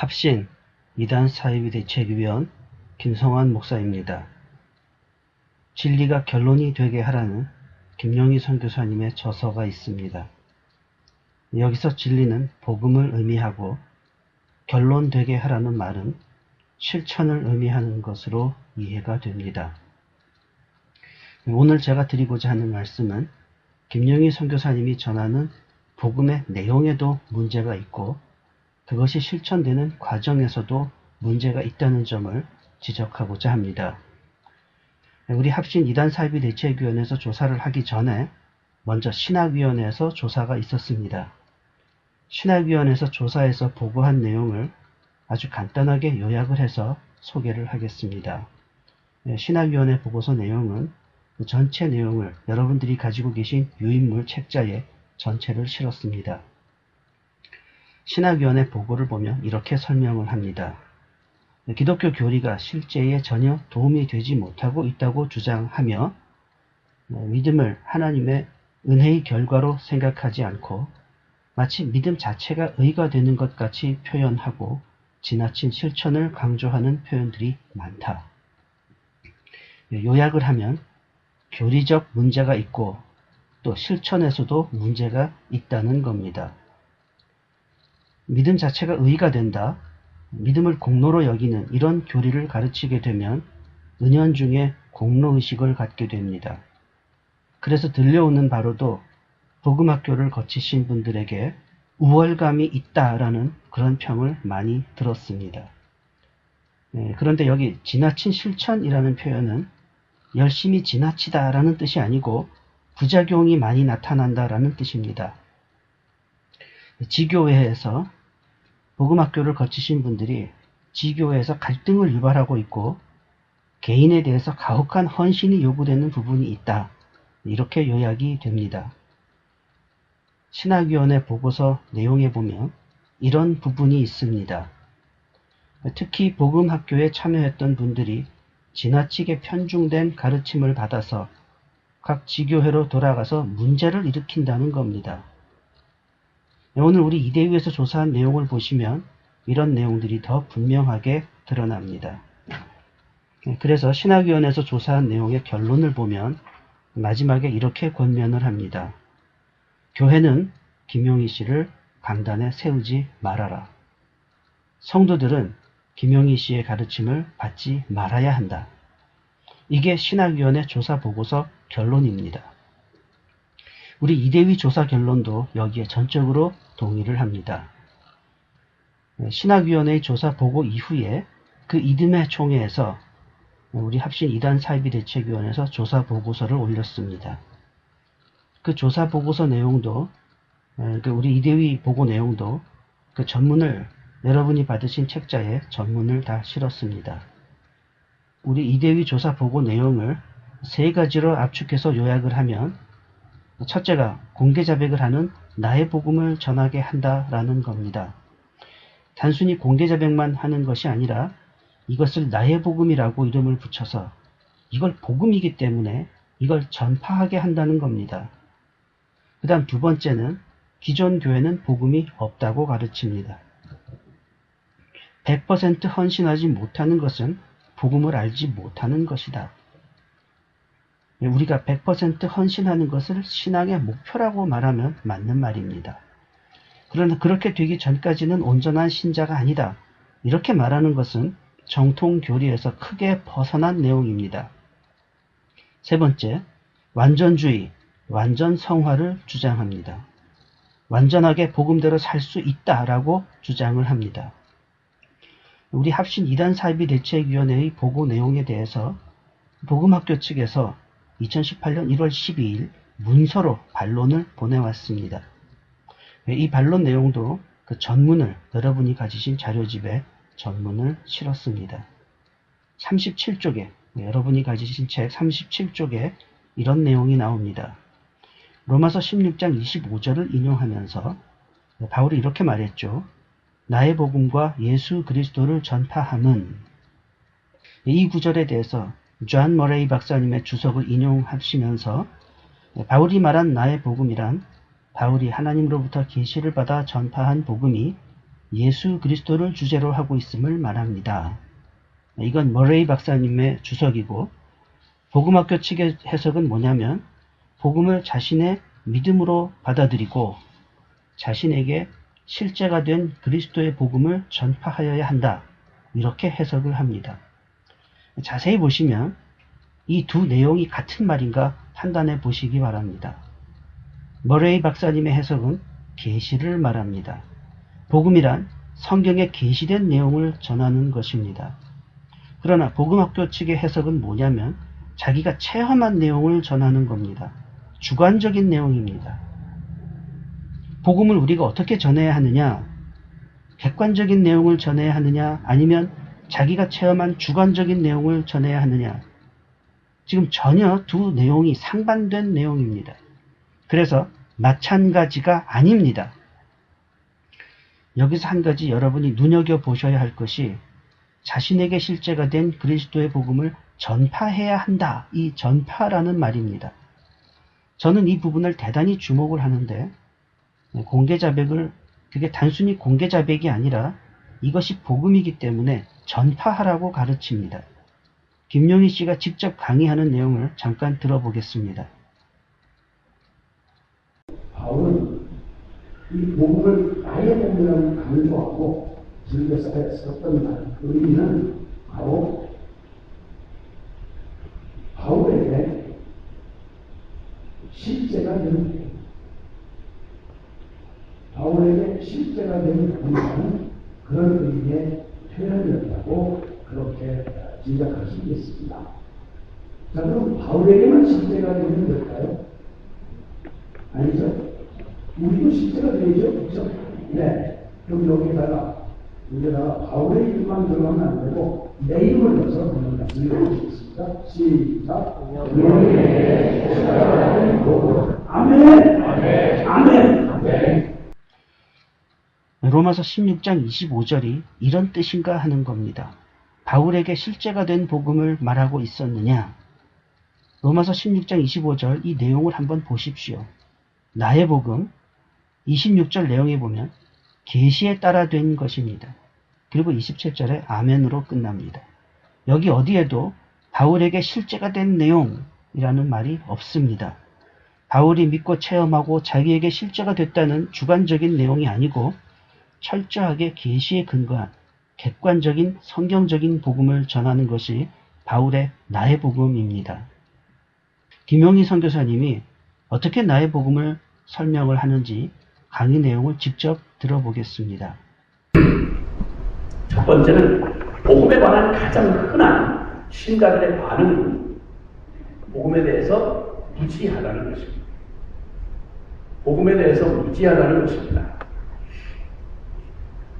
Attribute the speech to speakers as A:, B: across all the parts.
A: 합신 이단 사이비 대책위원 김성환 목사입니다. 진리가 결론이 되게 하라는 김용희 선교사님의 저서가 있습니다. 여기서 진리는 복음을 의미하고 결론 되게 하라는 말은 실천을 의미하는 것으로 이해가 됩니다. 오늘 제가 드리고자 하는 말씀은 김용희 선교사님이 전하는 복음의 내용에도 문제가 있고 그것이 실천되는 과정에서도 문제가 있다는 점을 지적하고자 합니다. 우리 합신 이단 사이비 대책위원회에서 조사를 하기 전에 먼저 신학위원회에서 조사가 있었습니다. 신학위원회에서 조사해서 보고한 내용을 아주 간단하게 요약을 해서 소개를 하겠습니다. 신학위원회 보고서 내용은 그 전체 내용을 여러분들이 가지고 계신 유인물 책자에 전체를 실었습니다. 신학위원회 보고를 보면 이렇게 설명을 합니다. 기독교 교리가 실제에 전혀 도움이 되지 못하고 있다고 주장하며 믿음을 하나님의 은혜의 결과로 생각하지 않고 마치 믿음 자체가 의가 되는 것 같이 표현하고 지나친 실천을 강조하는 표현들이 많다. 요약을 하면 교리적 문제가 있고 또 실천에서도 문제가 있다는 겁니다. 믿음 자체가 의가 된다. 믿음을 공로로 여기는 이런 교리를 가르치게 되면 은연중에 공로의식을 갖게 됩니다. 그래서 들려오는 바로도 복음학교를 거치신 분들에게 우월감이 있다라는 그런 평을 많이 들었습니다. 그런데 여기 지나친 실천이라는 표현은 열심히 지나치다라는 뜻이 아니고 부작용이 많이 나타난다라는 뜻입니다. 지교회에서 복음학교를 거치신 분들이 지교회에서 갈등을 유발하고 있고 개인에 대해서 가혹한 헌신이 요구되는 부분이 있다. 이렇게 요약이 됩니다. 신학위원회 보고서 내용에 보면 이런 부분이 있습니다. 특히 복음학교에 참여했던 분들이 지나치게 편중된 가르침을 받아서 각 지교회로 돌아가서 문제를 일으킨다는 겁니다. 오늘 우리 이대위에서 조사한 내용을 보시면 이런 내용들이 더 분명하게 드러납니다. 그래서 신학위원회에서 조사한 내용의 결론을 보면 마지막에 이렇게 권면을 합니다. 교회는 김용희 씨를 강단에 세우지 말아라. 성도들은 김용희 씨의 가르침을 받지 말아야 한다. 이게 신학위원회 조사 보고서 결론입니다. 우리 이대위 조사 결론도 여기에 전적으로 동의를 합니다. 신학위원회의 조사 보고 이후에 그 이듬해 총회에서 우리 합신 이단 사이비 대책위원회에서 조사 보고서를 올렸습니다. 그 조사 보고서 내용도 우리 이대위 보고 내용도 그 전문을 여러분이 받으신 책자에 전문을 다 실었습니다. 우리 이대위 조사 보고 내용을 세 가지로 압축해서 요약을 하면 첫째가 공개 자백을 하는 나의 복음을 전하게 한다라는 겁니다. 단순히 공개 자백만 하는 것이 아니라 이것을 나의 복음이라고 이름을 붙여서 이걸 복음이기 때문에 이걸 전파하게 한다는 겁니다. 그 다음 두 번째는 기존 교회는 복음이 없다고 가르칩니다. 100% 헌신하지 못하는 것은 복음을 알지 못하는 것이다. 우리가 100% 헌신하는 것을 신앙의 목표라고 말하면 맞는 말입니다. 그러나 그렇게 되기 전까지는 온전한 신자가 아니다. 이렇게 말하는 것은 정통 교리에서 크게 벗어난 내용입니다. 세 번째, 완전주의, 완전 성화를 주장합니다. 완전하게 복음대로 살 수 있다라고 주장을 합니다. 우리 합신 이단 사이비 대책위원회의 보고 내용에 대해서 복음학교 측에서 2018년 1월 12일 문서로 반론을 보내왔습니다. 이 반론 내용도 그 전문을 여러분이 가지신 자료집에 전문을 실었습니다. 37쪽에 여러분이 가지신 책 37쪽에 이런 내용이 나옵니다. 로마서 16장 25절을 인용하면서 바울이 이렇게 말했죠. 나의 복음과 예수 그리스도를 전파함은 이 구절에 대해서 존 머레이 박사님의 주석을 인용하시면서 바울이 말한 나의 복음이란 바울이 하나님으로부터 계시를 받아 전파한 복음이 예수 그리스도를 주제로 하고 있음을 말합니다. 이건 머레이 박사님의 주석이고, 복음학교 측의 해석은 뭐냐면 복음을 자신의 믿음으로 받아들이고 자신에게 실제가 된 그리스도의 복음을 전파하여야 한다, 이렇게 해석을 합니다. 자세히 보시면 이 두 내용이 같은 말인가 판단해 보시기 바랍니다. 머레이 박사님의 해석은 계시를 말합니다. 복음이란 성경에 계시된 내용을 전하는 것입니다. 그러나 복음학교 측의 해석은 뭐냐면 자기가 체험한 내용을 전하는 겁니다. 주관적인 내용입니다. 복음을 우리가 어떻게 전해야 하느냐? 객관적인 내용을 전해야 하느냐? 아니면 자기가 체험한 주관적인 내용을 전해야 하느냐? 지금 전혀 두 내용이 상반된 내용입니다. 그래서 마찬가지가 아닙니다. 여기서 한 가지 여러분이 눈여겨보셔야 할 것이 자신에게 실제가 된 그리스도의 복음을 전파해야 한다. 이 전파라는 말입니다. 저는 이 부분을 대단히 주목을 하는데 공개자백을 그게 단순히 공개자백이 아니라 이것이 복음이기 때문에 전파하라고 가르칩니다. 김용희 씨가 직접 강의하는 내용을 잠깐 들어보겠습니다.
B: 바울은 이 복음을 아예 복음이라고 강조하고 즐겨서 썼던 말, 그 의미는 바로 바울에게 실제가 되는, 바울에게 실제가 되는 복음이라는 그런 의미의 표현이었다고 그렇게 짐작할 수 있겠습니다. 자, 그럼 바울에게만 실제가 되는 걸까요? 아니죠. 우리도 실제가 되죠. 그렇죠? 네. 그럼 여기다가 바울의 이름만 들어가면 안 되고 내 이름을 넣어서 그런 말씀을 읽어주시겠습니다. 시작. 아멘. 아멘. 아멘. 아멘.
A: 로마서 16장 25절이 이런 뜻인가 하는 겁니다. 바울에게 실제가 된 복음을 말하고 있었느냐? 로마서 16장 25절 이 내용을 한번 보십시오. 나의 복음 26절 내용에 보면 계시에 따라 된 것입니다. 그리고 27절에 아멘으로 끝납니다. 여기 어디에도 바울에게 실제가 된 내용이라는 말이 없습니다. 바울이 믿고 체험하고 자기에게 실제가 됐다는 주관적인 내용이 아니고 철저하게 계시에 근거한 객관적인 성경적인 복음을 전하는 것이 바울의 나의 복음입니다. 김용희 선교사님이 어떻게 나의 복음을 설명을 하는지 강의 내용을 직접 들어보겠습니다.
C: 첫 번째는 복음에 관한 가장 흔한 신자들의 반응은 복음에 대해서 무지하다는 것입니다. 복음에 대해서 무지하다는 것입니다.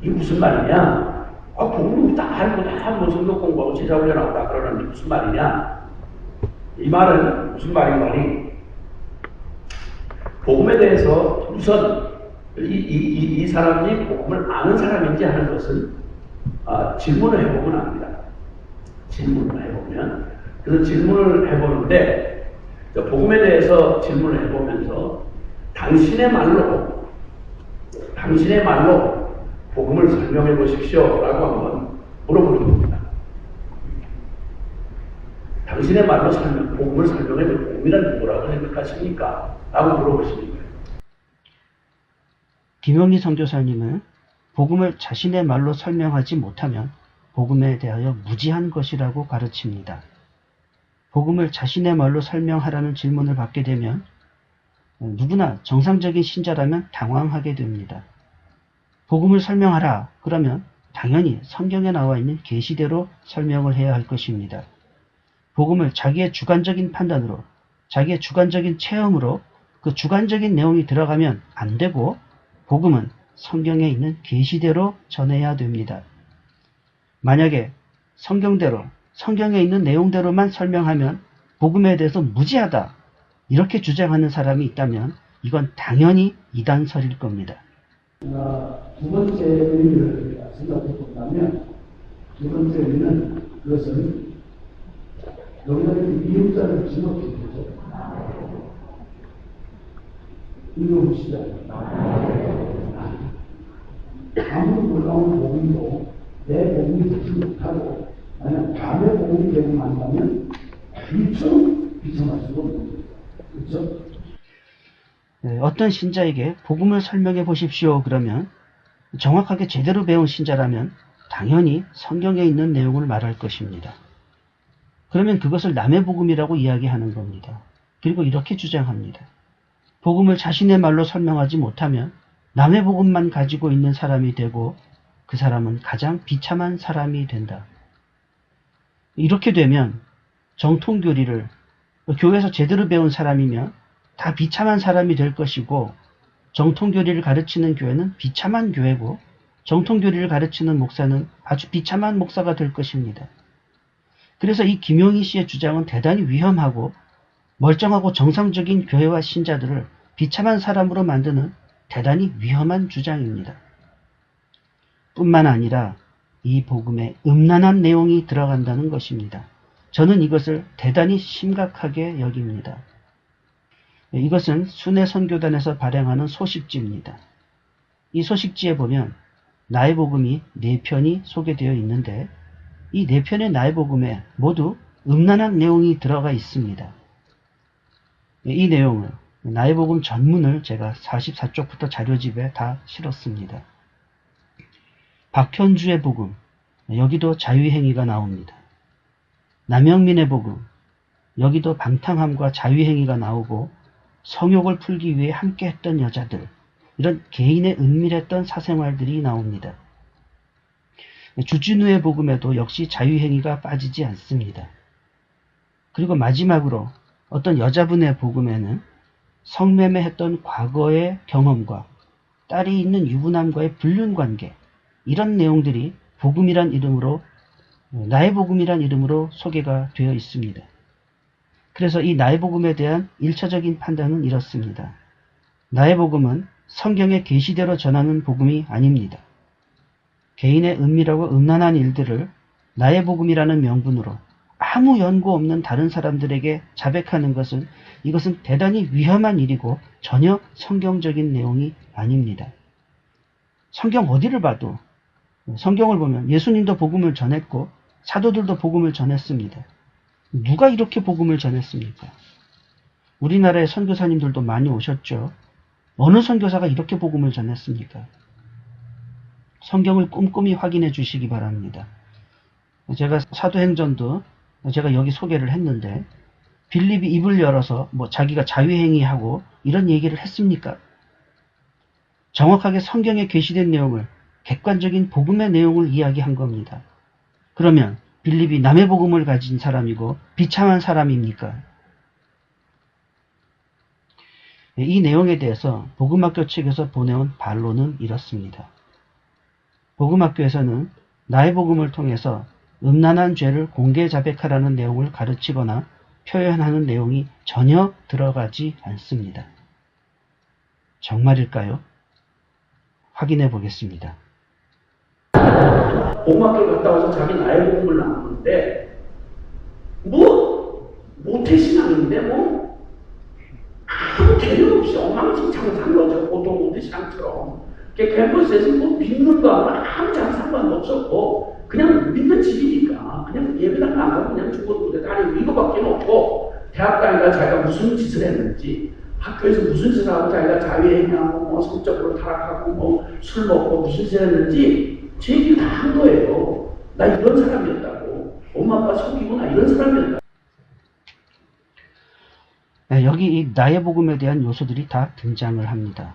C: 이게 무슨 말이냐? 복음은 다 알고 다 무슨도 공부하고 제자 훈련하고 다 그러는데 무슨 말이냐? 이 말은 무슨 말인가니? 복음에 대해서 우선 이 사람이 복음을 아는 사람인지 하는 것은 질문을 해보면 압니다. 질문을 해보면. 그래서 질문을 해보는데 복음에 대해서 질문을 해보면서 당신의 말로 복음을 설명해 보십시오 라고 한번 물어보는 겁니다. 당신의 말로 복음을 설명해 볼 복음이란 뭐라고 생각하십니까? 라고 물어보시는 거예요.
A: 김용희 선교사님은 복음을 자신의 말로 설명하지 못하면 복음에 대하여 무지한 것이라고 가르칩니다. 복음을 자신의 말로 설명하라는 질문을 받게 되면 누구나 정상적인 신자라면 당황하게 됩니다. 복음을 설명하라 그러면 당연히 성경에 나와 있는 계시대로 설명을 해야 할 것입니다. 복음을 자기의 주관적인 판단으로, 자기의 주관적인 체험으로 그 주관적인 내용이 들어가면 안 되고 복음은 성경에 있는 계시대로 전해야 됩니다. 만약에 성경대로, 성경에 있는 내용대로만 설명하면 복음에 대해서 무지하다 이렇게 주장하는 사람이 있다면 이건 당연히 이단설일 겁니다.
B: 두 번째 의미를 생각해 본다면 두 번째 의미는 그것은 여기다 이렇게 미음자를 집어넣게 되죠. 읽어보시죠. 아무리 놀라운 복음도 내 복음이 되지 못하고 만약 남의 복음이 되고 만다면 미처럼 비참할 수가 없는 거예요. 그렇죠?
A: 어떤 신자에게 복음을 설명해 보십시오 그러면 정확하게 제대로 배운 신자라면 당연히 성경에 있는 내용을 말할 것입니다. 그러면 그것을 남의 복음이라고 이야기하는 겁니다. 그리고 이렇게 주장합니다. 복음을 자신의 말로 설명하지 못하면 남의 복음만 가지고 있는 사람이 되고 그 사람은 가장 비참한 사람이 된다. 이렇게 되면 정통교리를 교회에서 제대로 배운 사람이면 다 비참한 사람이 될 것이고 정통교리를 가르치는 교회는 비참한 교회고 정통교리를 가르치는 목사는 아주 비참한 목사가 될 것입니다. 그래서 이 김용희 씨의 주장은 대단히 위험하고 멀쩡하고 정상적인 교회와 신자들을 비참한 사람으로 만드는 대단히 위험한 주장입니다. 뿐만 아니라 이 복음에 음란한 내용이 들어간다는 것입니다. 저는 이것을 대단히 심각하게 여깁니다. 이것은 순회 선교단에서 발행하는 소식지입니다. 이 소식지에 보면 나의 복음이 4편이 소개되어 있는데 이 4편의 나의 복음에 모두 음란한 내용이 들어가 있습니다. 이 내용을 나의 복음 전문을 제가 44쪽부터 자료집에 다 실었습니다. 박현주의 복음, 여기도 자유행위가 나옵니다. 남영민의 복음, 여기도 방탕함과 자유행위가 나오고 성욕을 풀기 위해 함께했던 여자들, 이런 개인의 은밀했던 사생활들이 나옵니다. 주진우의 복음에도 역시 자유행위가 빠지지 않습니다. 그리고 마지막으로 어떤 여자분의 복음에는 성매매했던 과거의 경험과 딸이 있는 유부남과의 불륜관계, 이런 내용들이 복음이란 이름으로, 나의 복음이란 이름으로 소개가 되어 있습니다. 그래서 이 나의 복음에 대한 1차적인 판단은 이렇습니다. 나의 복음은 성경의 계시대로 전하는 복음이 아닙니다. 개인의 은밀하고 음란한 일들을 나의 복음이라는 명분으로 아무 연고 없는 다른 사람들에게 자백하는 것은 이것은 대단히 위험한 일이고 전혀 성경적인 내용이 아닙니다. 성경 어디를 봐도 성경을 보면 예수님도 복음을 전했고 사도들도 복음을 전했습니다. 누가 이렇게 복음을 전했습니까? 우리나라의 선교사님들도 많이 오셨죠. 어느 선교사가 이렇게 복음을 전했습니까? 성경을 꼼꼼히 확인해 주시기 바랍니다. 제가 사도행전도 제가 여기 소개를 했는데 빌립이 입을 열어서 자기가 자유행위하고 이런 얘기를 했습니까? 정확하게 성경에 계시된 내용을 객관적인 복음의 내용을 이야기한 겁니다. 그러면 빌립이 남의 복음을 가진 사람이고 비참한 사람입니까? 이 내용에 대해서 복음학교 측에서 보내온 반론은 이렇습니다. 복음학교에서는 나의 복음을 통해서 음란한 죄를 공개 자백하라는 내용을 가르치거나 표현하는 내용이 전혀 들어가지 않습니다. 정말일까요? 확인해 보겠습니다.
C: 복음학교 갔다 와서 자기 나의 복음을 나누는데 모태신앙인데 아무 개념 없이 엉망진창을 산 거죠. 보통 모태신앙처럼. 캠퍼스에서 믿는 거하고는 아무 상관도 없었고 그냥 믿는 집이니까 그냥 예배당 안 가고 그냥 죽어도 다니고 이거밖에 없고 대학 다니다가 자기가 무슨 짓을 했는지 학교에서 무슨 짓을 하고 자기가 자유행위하고 성적으로 타락하고 술 먹고 무슨 짓을 했는지 제 얘기를 다 한 거예요. 나 이런 사람이었다고. 엄마 아빠 속이고 나 이런 사람이었다고.
A: 여기 이 나의 복음에 대한 요소들이 다 등장을 합니다.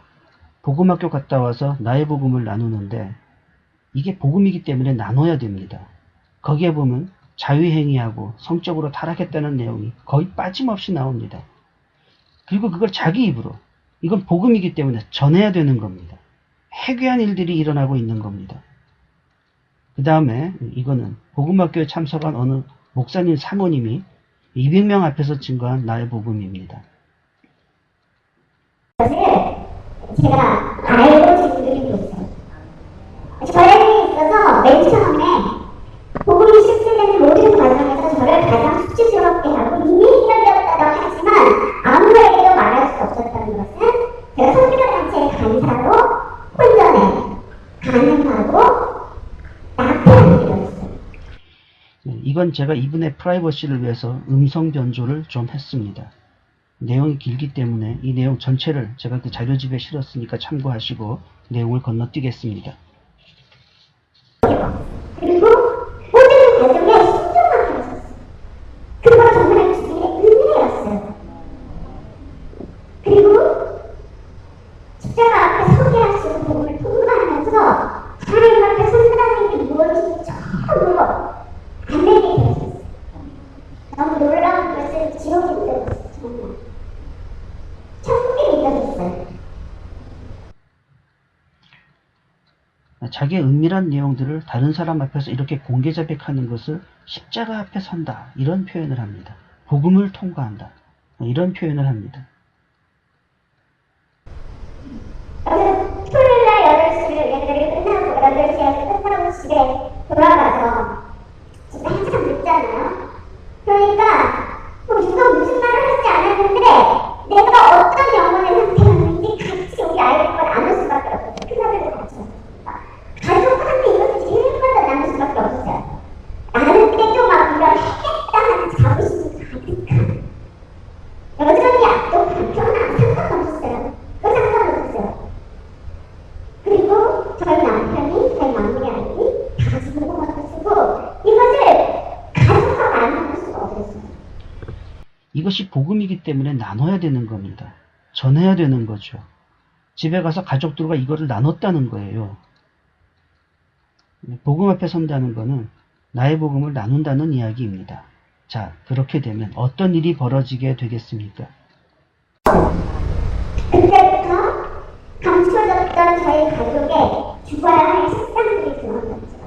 A: 복음학교 갔다 와서 나의 복음을 나누는데 이게 복음이기 때문에 나눠야 됩니다. 거기에 보면 자유행위하고 성적으로 타락했다는 내용이 거의 빠짐없이 나옵니다. 그리고 그걸 자기 입으로 이건 복음이기 때문에 전해야 되는 겁니다. 해괴한 일들이 일어나고 있는 겁니다. 그 다음에 이거는 복음학교에 참석한 어느 목사님 사모님이 200명 앞에서 증거한 나의 복음입니다.
D: 제가 알고 지금들이 있어요. 저에게 있어서 맨 처음에 복음이 실천되는 모든 과정에서 저를 가장 수치스럽게 하고 이미 해결되었다고 하지만 아무에게도 말할 수 없었다는 것은 제가 선교단체의 간사로 혼전에 가능하고 나쁜 일이었어요.
A: 이건 제가 이분의 프라이버시를 위해서 음성 변조를 좀 했습니다. 내용이 길기 때문에 이 내용 전체를 제가 그 자료집에 실었으니까 참고하시고 내용을 건너뛰겠습니다.
D: 그리고 모든 과정에 신중하게 하셨어요. 그거 정말 주님의 은혜였어요. 그리고 십자가 앞에 서게 하시고 복음을 통과하면서 하나님 앞에 선다는 게 무엇인지 처음으로 알게 되셨어요. 너무 놀라운 것을 지옥이 믿어졌어요. 정말 천국이 믿어졌어요.
A: 자기의 은밀한 내용들을 다른 사람 앞에서 이렇게 공개 자백하는 것을 십자가 앞에 선다 이런 표현을 합니다. 복음을 통과한다 이런 표현을 합니다.
D: 토요일날 8시를 예배를 끝나고 8시에 끝나고 집에 돌아가서 집에 한참 늦잖아요. 그러니까 누가 무슨 말을 하지 않았는데 내가 어떤 영혼의 상태였는지 같이 우리 아이들과 나눌 수밖에 없어요. 큰아들도 같이 가족한테 이것을 제일 먼저 나눌 수밖에 없어요. 나눌 때도 막 이런 했다는 자부심이 가득한 여전히 악도 불편한 상관없어요. 상관없어요. 그리고 저희 남편이, 저희 막내 아이들이 다 같이 복음화를 쓰고 이것을 가족과 나눌 수가 없었어요.
A: 이것이 복음이기 때문에 나눠야 되는 겁니다. 전해야 되는 거죠. 집에 가서 가족들과 이거를 나눴다는 거예요. 복음 앞에 선다는 거는 나의 복음을 나눈다는 이야기입니다. 자, 그렇게 되면 어떤 일이 벌어지게 되겠습니까?
D: 그때부터 감춰졌던 저희 가족의 죽어야 할 식상들이 드러났죠.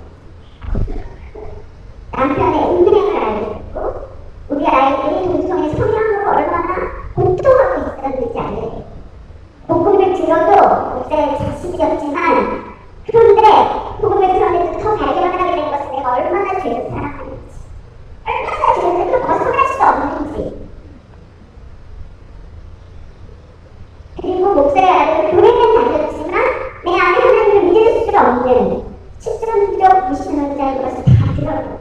D: 남편의 운명을 알게 됐고 우리 아이들이 동성애 성향으로 얼마나 고통하고 있었는지 알게 됐고 복음을 들어도 목사의 자식이었지만 그런데 복음을 들었는데 더 발견하게 된 것은 내가 얼마나 죄를 사랑하는지 얼마나 죄를 벗어날 수 없는지 그리고 목사의 아들은 교회는 다녔지만 내 안에 하나님을 믿을 수 없는 실존적 무신론자인 것을 다 들어봤어요.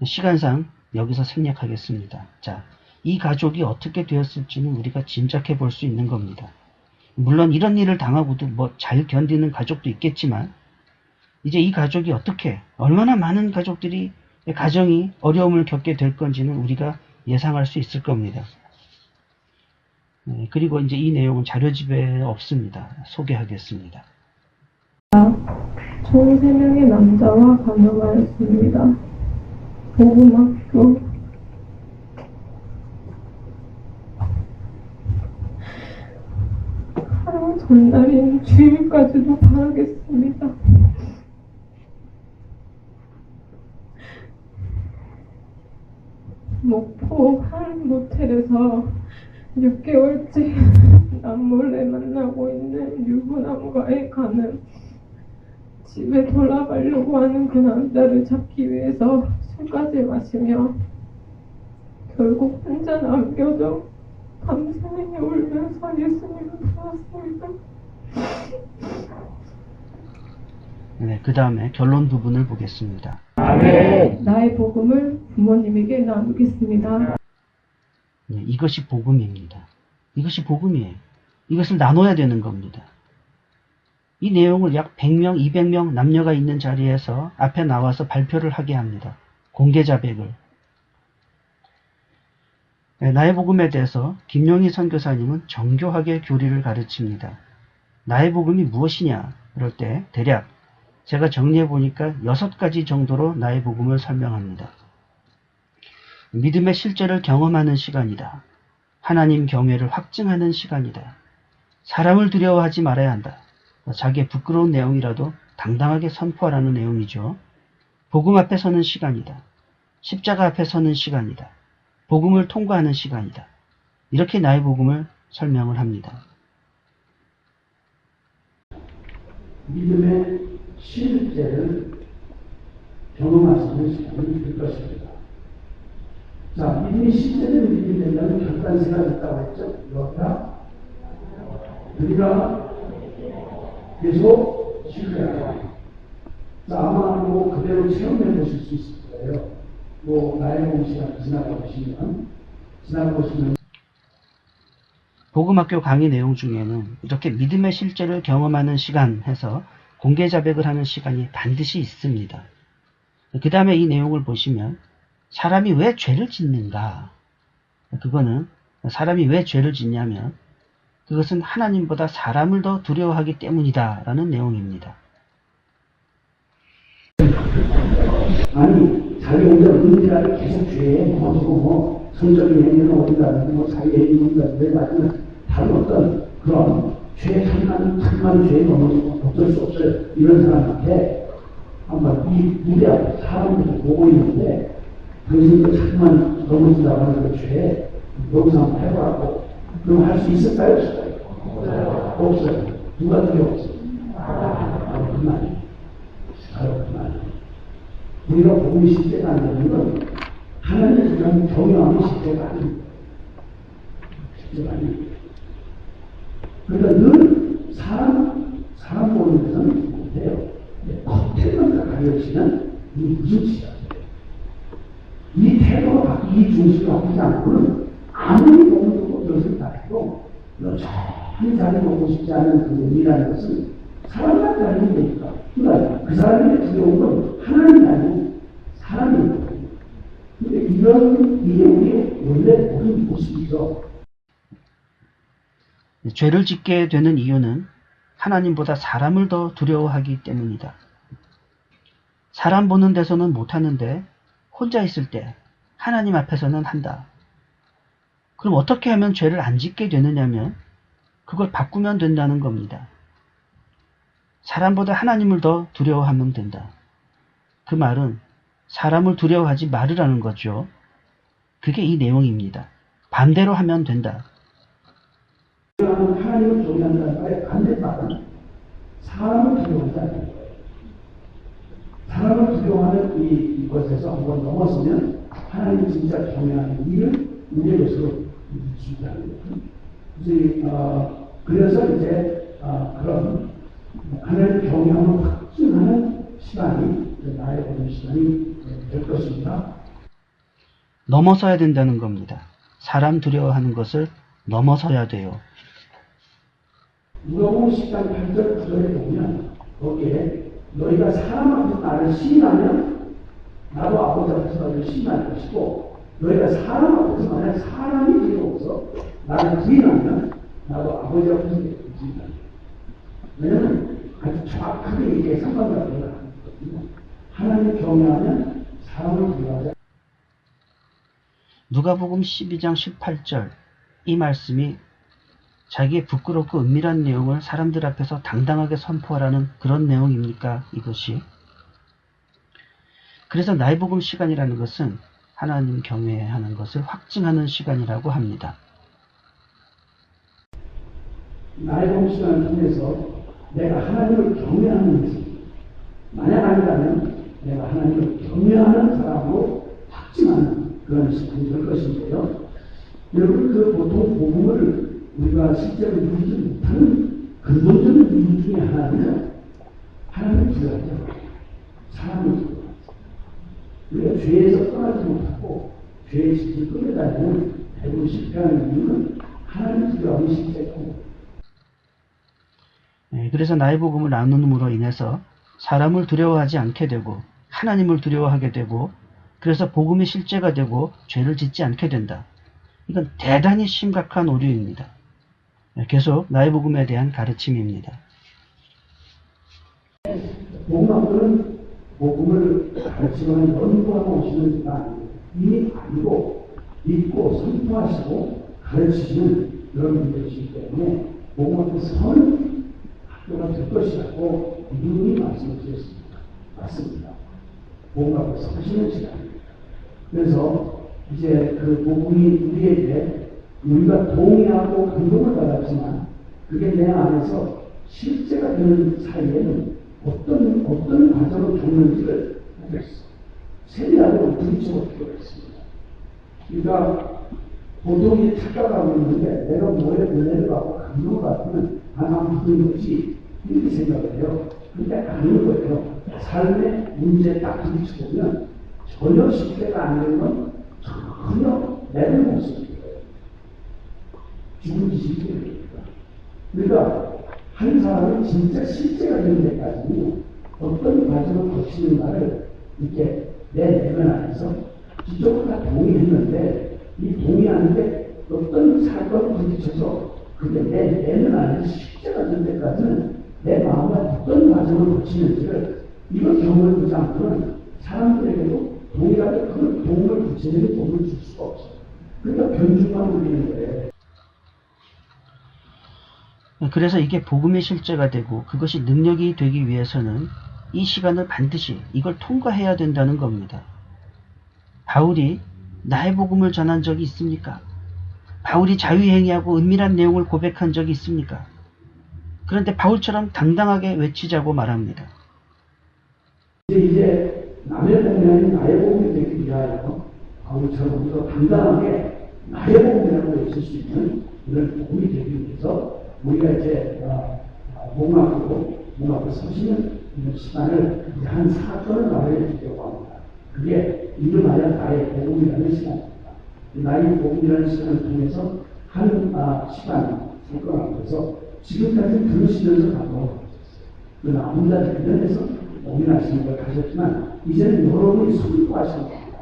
A: 시간상 여기서 생략하겠습니다. 자, 이 가족이 어떻게 되었을지는 우리가 짐작해 볼 수 있는 겁니다. 물론 이런 일을 당하고도 뭐 잘 견디는 가족도 있겠지만 이제 이 가족이 어떻게 얼마나 많은 가족들이 가정이 어려움을 겪게 될 건지는 우리가 예상할 수 있을 겁니다. 그리고 이제 이 내용은 자료집에 없습니다. 소개하겠습니다.
E: 총 3명의 남자와 간호하였습니다. 복음학교 하루 전날인 주일까지도 바라겠습니다. 목포 한 모텔에서 6개월째 남몰래 만나고 있는 유부남과의 간음, 집에 돌아가려고 하는 그 남자를 잡기 위해서 술까지 마시며 결국 혼자 남겨져 밤새내 울면서 예수님을 부었습니다.
A: 네, 그 다음에 결론 부분을 보겠습니다.
E: 나의 복음을 부모님에게 나누겠습니다.
A: 네, 이것이 복음입니다. 이것이 복음이에요. 이것을 나눠야 되는 겁니다. 이 내용을 약 100명, 200명 남녀가 있는 자리에서 앞에 나와서 발표를 하게 합니다. 공개 자백을. 네, 나의 복음에 대해서 김용희 선교사님은 정교하게 교리를 가르칩니다. 나의 복음이 무엇이냐? 그럴 때 대략 제가 정리해 보니까 6가지 정도로 나의 복음을 설명합니다. 믿음의 실제를 경험하는 시간이다. 하나님 경외를 확증하는 시간이다. 사람을 두려워하지 말아야 한다. 자기의 부끄러운 내용이라도 당당하게 선포하라는 내용이죠. 복음 앞에 서는 시간이다. 십자가 앞에 서는 시간이다. 복음을 통과하는 시간이다. 이렇게 나의 복음을 설명을 합니다.
B: 믿음의 실제를 경험하시는 시간이 될 것입니다. 자, 믿음이 실제로 믿음이 된다는 결단세가 있다고 했죠. 여기가 우리가 계속 실패하고 아마 뭐 그대로 체험해 보실 수 있을 거예요. 뭐 나의 시간 지나가보시면
A: 복음학교 강의 내용 중에는 이렇게 믿음의 실제를 경험하는 시간 해서 공개 자백을 하는 시간이 반드시 있습니다. 그 다음에 이 내용을 보시면 사람이 왜 죄를 짓는가? 그거는 사람이 왜 죄를 짓냐면 그것은 하나님보다 사람을 더 두려워하기 때문이다 라는 내용입니다.
B: 아니 자기 혼자 은밀하게 계속 죄에 뭐 성적인 행위는 어딘가든지 뭐 자기의 행위는 맞지만 다른 어떤 그런 죄에 천만 죄에 넘어서 어쩔 수 없어요. 이런 사람한테 한번 이 무대 앞에 사람들이 보고 있는데 당신도 천만 넘어진다고 하는 그 죄에 여기서 한번 해보라고. 그럼 할 수 있을까요? 없을까요? 없어요. 누가 두려웠어요? 그만. 그만. 우리가 복음이 실제가 안 되는 건 하나님의 그냥 경영하는 실제가 아닙니다. 실제가 아닙니다. 그러니까 늘 사람 보는 데서는 못해요. 겉에만 가려지는 이 무슨 짓이야. 이 태도가 이 중심을 바꾸지 않고는 아무리 몸도 그것을 다 해도 여전히 자기 보고 싶지 않은 그 의미라는 것은 사람만 다니는 거니까. 그러니까 그 사람이 두려운 건 하나님이 아니고 사람인 거예요. 근데 이런 일이 우리 원래 모든 모습이죠.
A: 죄를 짓게 되는 이유는 하나님보다 사람을 더 두려워하기 때문이다. 사람 보는 데서는 못하는데 혼자 있을 때 하나님 앞에서는 한다. 그럼 어떻게 하면 죄를 안 짓게 되느냐면 그걸 바꾸면 된다는 겁니다. 사람보다 하나님을 더 두려워하면 된다. 그 말은 사람을 두려워하지 말으라는 거죠. 그게 이 내용입니다. 반대로 하면 된다.
B: 하나님을 존경한다는 말의 반대말은 사람을 두려워하지 않는 거예요. 사람을 두려워하는 이것에서 한번 넘어서면 하나님 진짜 경외하는 일을 우리의 것으로 준다는 거예요. 그래서 이제 그런 하나님 경외함을 확증하는 시간이 나의 보는 시간이 될 것입니다.
A: 넘어서야 된다는 겁니다. 사람 두려워하는 것을 넘어서야 돼요.
B: 누가복음 10장 8절 9절에 보면 거기에 너희가 사람 앞에서 나를 시인하면 나도 아버지 앞에서 너희를 시인할 것이고 너희가 사람 앞에서 만약 사람이 두려워서 나를 부인하면 나도 아버지 앞에서 너희를 부인할 것이다. 왜냐하면 아주 정확하게 이게 상관관계가 있거든요. 하나님 경외하면 사람을 두려워하지.
A: 누가복음 12장 18절 이 말씀이 자기의 부끄럽고 은밀한 내용을 사람들 앞에서 당당하게 선포하라는 그런 내용입니까? 이것이. 그래서 나의 복음 시간이라는 것은 하나님 경외하는 것을 확증하는 시간이라고 합니다.
B: 나의 복음 시간을 통해서 내가 하나님을 경외하는지 만약 아니라면 내가 하나님을 경외하는 사람으로 확증하는 그런 시간이 될 것인데요. 여러분 그 보통 복음을 우리가 실제로 누리지 못하는 근본적인 이유 중에 하나는 하나님을 두려워하죠. 사람을 두려워하죠. 우리가 죄에서 떠나지 못하고 죄의 질을 끌어다니는 대부분 실패하는 이유는 하나님을 두려워하는 실제고.
A: 그래서 나의 복음을 나눔으로 인해서 사람을 두려워하지 않게 되고 하나님을 두려워하게 되고 그래서 복음이 실제가 되고 죄를 짓지 않게 된다. 이건 대단히 심각한 오류입니다. 계속 나의 복음에 대한 가르침입니다.
B: 복음학교는 복음을 가르치거나 연구하고 오시는 데가 아니고 이미 알고 믿고 선포하시고 가르치시는 여러분들이시기 때문에 복음학교 선 학교가 될 것이라고 이분이 말씀을 드렸습니다. 맞습니다. 복음학교 서시는 시간입니다. 그래서 이제 그 복음이 우리에게 우리가 동의하고 감동을 받았지만 그게 내 안에서 실제가 되는 사이에는 어떤 과정을 겪는지를 세밀하게 부딪혀볼 필요가 있습니다. 그러니까 보통 착각하고 있는데 내가 뭐에 은혜를 받고 감동을 받으면 난 무슨 것이 이렇게 생각을 해요. 근데 아닌 거예요. 삶의 문제에 딱 부딪혀보면 전혀 실패가 안 되는 건 전혀 내는 모습이에요. 죽은 지식입니다. 그러니까 한 사람이 진짜 실제가 되는 데까지 어떤 과정을 거치는가를 이렇게 내 내면 안에서 지적으로 다 동의했는데 이 동의하는데 어떤 사건을 부딪혀서 그게 내 내면 안에서 실제가 되는 데까지는 내 마음에 어떤 과정을 거치는지를 이걸 경험해보지 않고는 사람들에게도 동일하게 그 도움을 구체적인 도움을 줄 수가 없어요. 그러니까 변주만 울리는 거예요.
A: 그래서 이게 복음의 실제가 되고 그것이 능력이 되기 위해서는 이 시간을 반드시 이걸 통과해야 된다는 겁니다. 바울이 나의 복음을 전한 적이 있습니까? 바울이 자유행위하고 은밀한 내용을 고백한 적이 있습니까? 그런데 바울처럼 당당하게 외치자고 말합니다.
B: 이제 남의 복음이 나의 복음이 되기 위하여 바울처럼 더 당당하게 나의 복음이라고 외칠 수 있는 이런 복음이 되기 위해서 우리가 이제 몸 앞으로 서시는 이런 시간을 이제 한 사건을 마련해주려고 합니다. 그게 이름하여 나의 복음이라는 시간입니다. 나의 복음이라는 시간을 통해서 한 시간 사건 앞에서 지금까지 들으시면서 가고 그러나 혼자 주변에서 고민하시는 걸 가셨지만 이제는 여러분이 선포하시는 겁니다.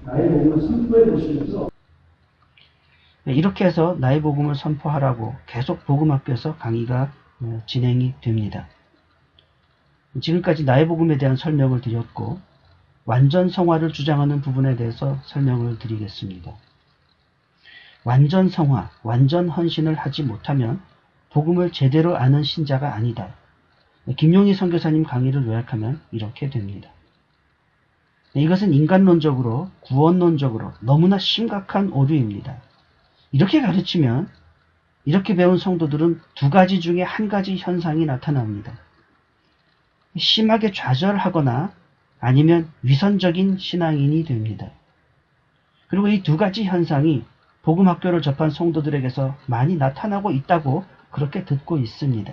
B: 나의 복음을 선포해 보시면서
A: 이렇게 해서 나의 복음을 선포하라고 계속 복음학교에서 강의가 진행이 됩니다. 지금까지 나의 복음에 대한 설명을 드렸고 완전 성화를 주장하는 부분에 대해서 설명을 드리겠습니다. 완전 성화, 완전 헌신을 하지 못하면 복음을 제대로 아는 신자가 아니다. 김용희 선교사님 강의를 요약하면 이렇게 됩니다. 이것은 인간론적으로, 구원론적으로 너무나 심각한 오류입니다. 이렇게 가르치면 이렇게 배운 성도들은 두 가지 중에 한 가지 현상이 나타납니다. 심하게 좌절하거나 아니면 위선적인 신앙인이 됩니다. 그리고 이 두 가지 현상이 복음학교를 접한 성도들에게서 많이 나타나고 있다고 그렇게 듣고 있습니다.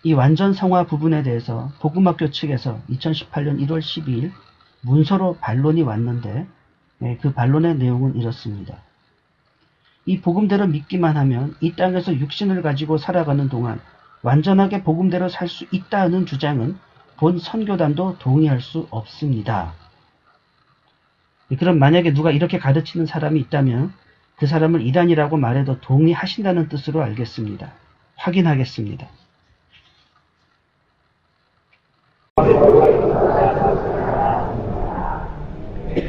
A: 이 완전 성화 부분에 대해서 복음학교 측에서 2018년 1월 12일 문서로 반론이 왔는데 그 반론의 내용은 이렇습니다. 이 복음대로 믿기만 하면 이 땅에서 육신을 가지고 살아가는 동안 완전하게 복음대로 살 수 있다는 주장은 본 선교단도 동의할 수 없습니다. 그럼 만약에 누가 이렇게 가르치는 사람이 있다면 그 사람을 이단이라고 말해도 동의하신다는 뜻으로 알겠습니다. 확인하겠습니다.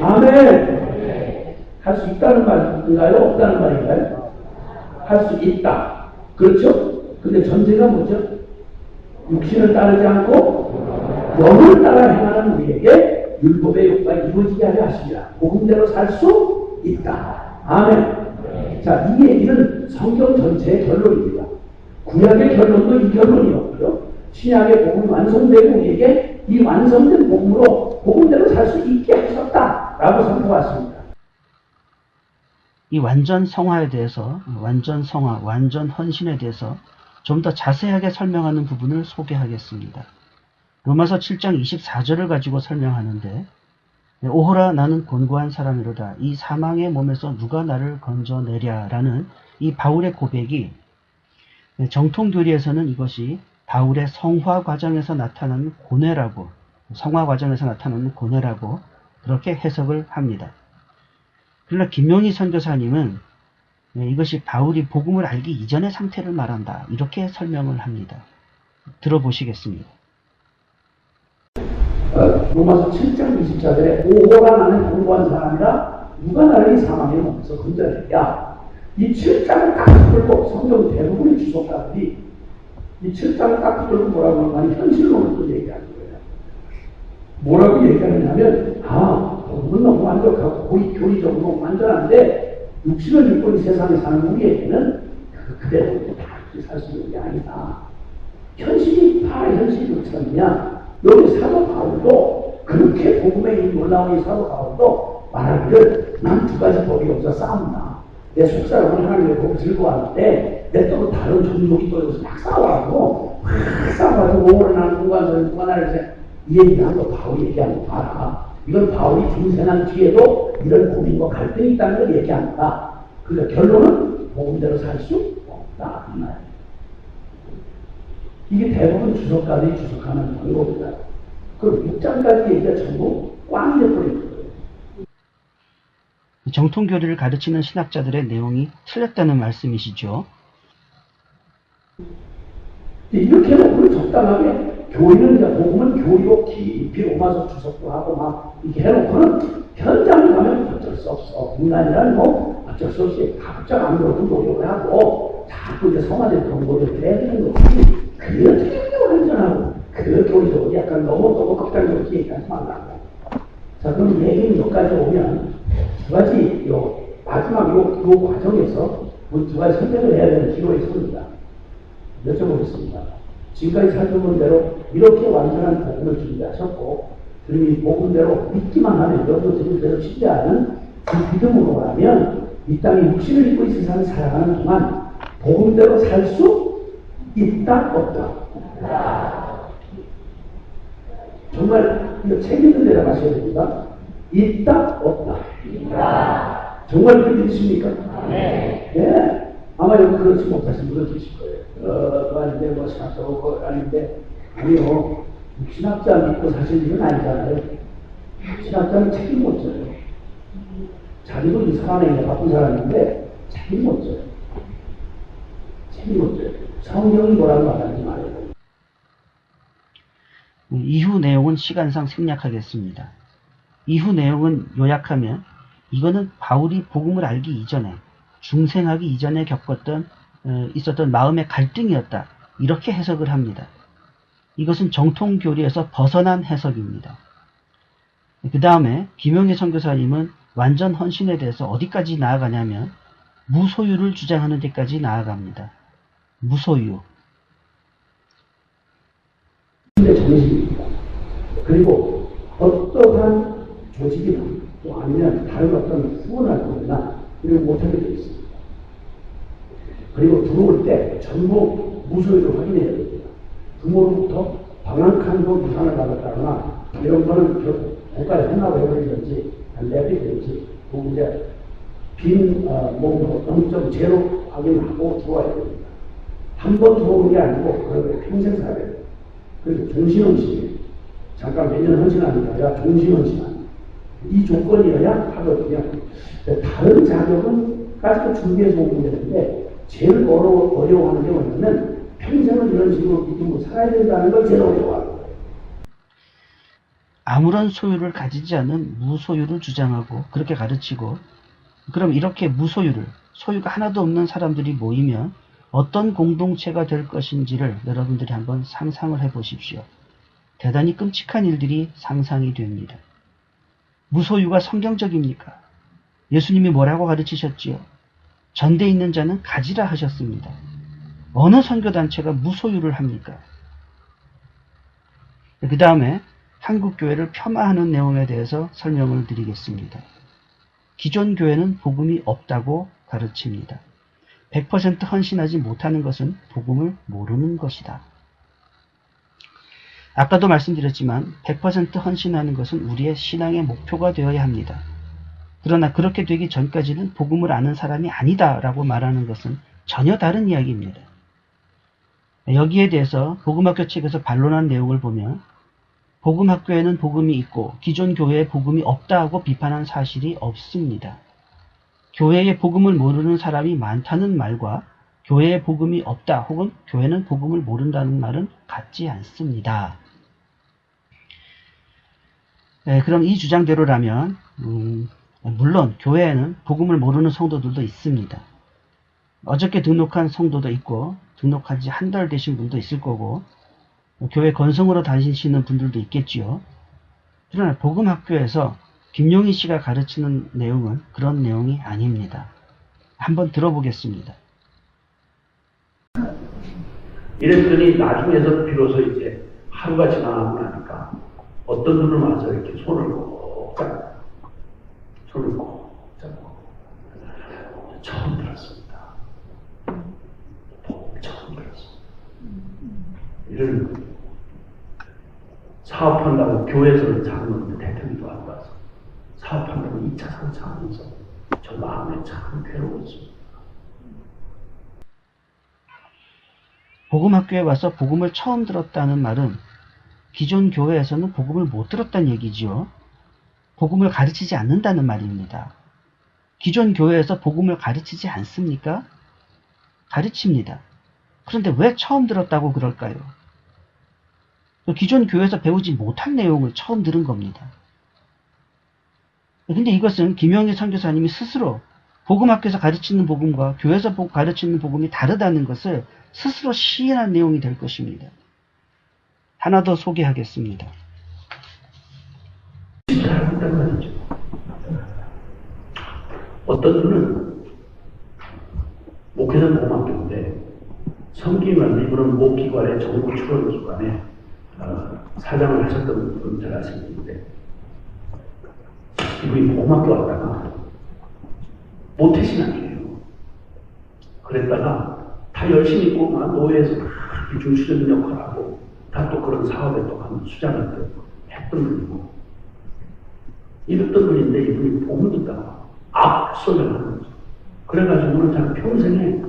C: 아멘. 할 수 있다는 말인가요? 없다는 말인가요? 할 수 있다. 그렇죠? 근데 전제가 뭐죠? 육신을 따르지 않고 영을 따라 행하는 우리에게 율법의 욕가 이루어지게 하려 하시리라. 복음대로 살 수 있다. 아멘. 자, 이 얘기는 성경 전체의 결론입니다. 구약의 결론도 이 결론이었고요. 신약의 복음이 완성되고 우리에게 이 완성된 복음으로 복음대로 살 수 있게 하셨다라고 선포했습니다.
A: 이 완전 성화에 대해서, 완전 성화, 완전 헌신에 대해서 좀 더 자세하게 설명하는 부분을 소개하겠습니다. 로마서 7장 24절을 가지고 설명하는데 오호라 나는 곤고한 사람이로다. 이 사망의 몸에서 누가 나를 건져내랴 라는 이 바울의 고백이 정통교리에서는 이것이 바울의 성화 과정에서 나타나는 고뇌라고, 성화 과정에서 나타나는 고뇌라고 그렇게 해석을 합니다. 그러나 김용희 선교사님은 이것이 바울이 복음을 알기 이전의 상태를 말한다. 이렇게 설명을 합니다. 들어보시겠습니다.
C: 로마서 7장 20절에 오호라 나는 곤고한 사람이라 누가 나를 이 사망의 몸에서 건져내랴. 이 7장을 딱 붙들고 성경 대부분의 주석가들이 이 7장을 딱 붙들고 뭐라고 하면 현실론을 또 얘기하는 거예요. 뭐라고 얘기하느냐면 복음은 너무 완벽하고 교리적으로 너무 완전한데 육신을 입고 이 세상에 사는 우리에게는 그대로 다 살 수 있는 게 아니다. 현실이 다 현실이 그렇잖냐. 여기 사도 바울도 그렇게 복음의 이 놀라운 이 사도 바울도 말하기를 난 두 가지 법이 없어 싸운다. 내 속사람은 하나님의 법을 들고 왔는데 내 또 다른 종족이 또 여기서 막 싸워가지고 막 싸워가지고 오늘 나는 누가 나를 이제 이 얘기한 거 바울이 얘기하는 거 봐라. 이건 바울이 중생한 뒤에도 이런 고민과 갈등이 있다는 걸 얘기한다. 그러니까 결론은 복음대로 살 수 없다. 이 말. 이게 대부분 주석가들이 주석하는 방법이다. 그 6장까지 얘기가 전부 꽝이 돼버린 거예요.
A: 정통교리를 가르치는 신학자들의 내용이 틀렸다는 말씀이시죠.
C: 이렇게 해놓고 적당하게 교리는 이제 복음은 교리로 깊이 오마서 주석도 하고 막 이렇게 해놓고는 현장에 가면 어쩔 수 없어. 인간이란 뭐 어쩔 수 없이 각자 아무래도 노력을 하고 자꾸 이제 성화된 정보를 내주는 거지. 그렇게 완전하고 그 교리적으로 약간 너무 극단적으로 얘기하지 말라고. 자, 그럼 얘기는 여기까지 오면 두 가지 마지막 요 과정에서 두 가지 선택을 해야 되는 기로에 섭니다. 여쭤보겠습니다. 지금까지 살펴본 대로 이렇게 완전한 복음을 준비하셨고 주님이 복음대로 믿기만 하면 여러분 드림대로 신뢰하는 그 믿음으로 하면 이 땅에 육신을 입고 이 세상을 살아가는 동안 복음대로 살 수 있다 없다. 정말 이거 책임을 내려가셔야 됩니다. 있다 없다. 정말 그렇게 믿으십니까? 네. 아마 여기 그렇지 못하신 분들 계실 거예요. 아닌데 뭐 신학자고 아닌데 아니요. 신학자 믿고 사실 일은 아니잖아요. 신학자는 책임 못 져요. 자기도 이 사람에게 바쁜 사람인데 책임 못 져요. 책임 못 져요. 성경이 뭐라고 말하지 말아요.
A: 이후 내용은 시간상 생략하겠습니다. 이후 내용은 요약하면 이거는 바울이 복음을 알기 이전에 중생하기 이전에 있었던 마음의 갈등이었다. 이렇게 해석을 합니다. 이것은 정통교리에서 벗어난 해석입니다. 그 다음에 김용희 선교사님은 완전 헌신에 대해서 어디까지 나아가냐면 무소유를 주장하는 데까지 나아갑니다. 무소유.
C: 정신입니다. 그리고 어떠한 조직이나 또 아니면 다른 어떤 후원을 하거나 이런 못하게 되어 있습니다. 그리고 들어올 때 전부 무소유를 확인해야 됩니다. 부모로부터 방한칸도 유산을 받았다거나 이런 거는 국가에 혼납을 해버리든지 내비든지 또 이제 빈 몸으로 0.0 확인하고 들어와야 됩니다. 한 번 들어오는 게 아니고 그걸 평생 살아야 됩니다. 그리고 종신헌신, 잠깐 몇 년 헌신하는 게 아니라 종신헌신하는 이 조건이어야 하거든요. 다른 자격은 까지도 준비해서 오면 되는데 제일 어려워하는 게 뭐냐면 평생을 이런 식으로 믿음으로 살아야 된다는 걸 제일 어려워하는 거예요.
A: 아무런 소유를 가지지 않은 무소유를 주장하고 그렇게 가르치고 그럼 이렇게 무소유를 소유가 하나도 없는 사람들이 모이면 어떤 공동체가 될 것인지를 여러분들이 한번 상상을 해보십시오. 대단히 끔찍한 일들이 상상이 됩니다. 무소유가 성경적입니까? 예수님이 뭐라고 가르치셨지요? 전대 있는 자는 가지라 하셨습니다. 어느 선교단체가 무소유를 합니까? 그 다음에 한국교회를 폄하하는 내용에 대해서 설명을 드리겠습니다. 기존 교회는 복음이 없다고 가르칩니다. 100% 헌신하지 못하는 것은 복음을 모르는 것이다. 아까도 말씀드렸지만 100% 헌신하는 것은 우리의 신앙의 목표가 되어야 합니다. 그러나 그렇게 되기 전까지는 복음을 아는 사람이 아니다 라고 말하는 것은 전혀 다른 이야기입니다. 여기에 대해서 복음학교 책에서 반론한 내용을 보면 복음학교에는 복음이 있고 기존 교회에 복음이 없다 하고 비판한 사실이 없습니다. 교회에 복음을 모르는 사람이 많다는 말과 교회에 복음이 없다 혹은 교회는 복음을 모른다는 말은 같지 않습니다. 그럼 이 주장대로라면 물론 교회에는 복음을 모르는 성도들도 있습니다. 어저께 등록한 성도도 있고 등록한 지 한 달 되신 분도 있을 거고 교회 건성으로 다니시는 분들도 있겠지요. 그러나 복음학교에서 김용희 씨가 가르치는 내용은 그런 내용이 아닙니다. 한번 들어보겠습니다.
C: 이랬더니 나중에서 비로소 이제 하루가 지나고 나니까 어떤 분을 와서 이렇게 손을 꼭 잡고 손을 꼭 잡고 처음 들었습니다. 사업한다고 교회에서는 자금을 대통령도 안 봐서 사업한다고 2차, 3차 하면서 저 마음에 참 괴로웠습니다.
A: 복음학교에 와서 복음을 처음 들었다는 말은 기존 교회에서는 복음을 못 들었다는 얘기지요. 복음을 가르치지 않는다는 말입니다. 기존 교회에서 복음을 가르치지 않습니까? 가르칩니다. 그런데 왜 처음 들었다고 그럴까요? 기존 교회에서 배우지 못한 내용을 처음 들은 겁니다. 근데 이것은 김영희 선교사님이 스스로 복음학교에서 가르치는 복음과 교회에서 가르치는 복음이 다르다는 것을 스스로 시인한 내용이 될 것입니다. 하나 더 소개하겠습니다.
C: 어떤 분은 목회자 복음학교인데 성김은 이분은 목기관의 정부 출원기관에 사장을 하셨던 분 잘 아시는데 이분이 복음학교 왔다가 모태신앙이에요. 그랬다가 다 열심히 있고 막 노예에서 중추적인 역할을 하고 다 또 그런 사업에 또 한 수장을 했던 분이고 이랬던 분인데 이분이 복음 듣다가 악소리를 하는 거죠. 그래가지고는 자기 평생에